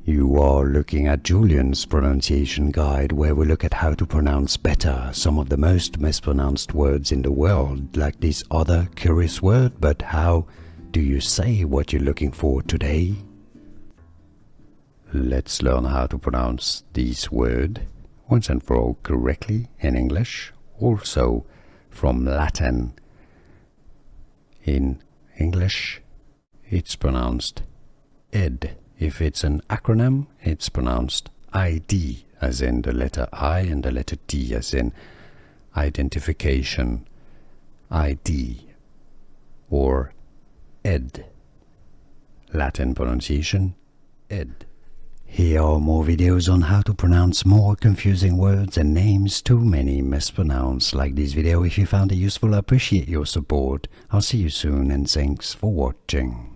You are looking at Julian's pronunciation guide, where we look at how to pronounce better some of the most mispronounced words in the world, like this other curious word. But how do you say what you're looking for today? Let's learn how to pronounce this word once and for all correctly in English, also from Latin. In English, it's pronounced id. If it's an acronym, it's pronounced ID, as in the letter I and the letter D, as in identification, ID, or ed. Latin pronunciation, ed. Here are more videos on how to pronounce more confusing words and names too many mispronounced. Like this video if you found it useful. I appreciate your support. I'll see you soon and thanks for watching.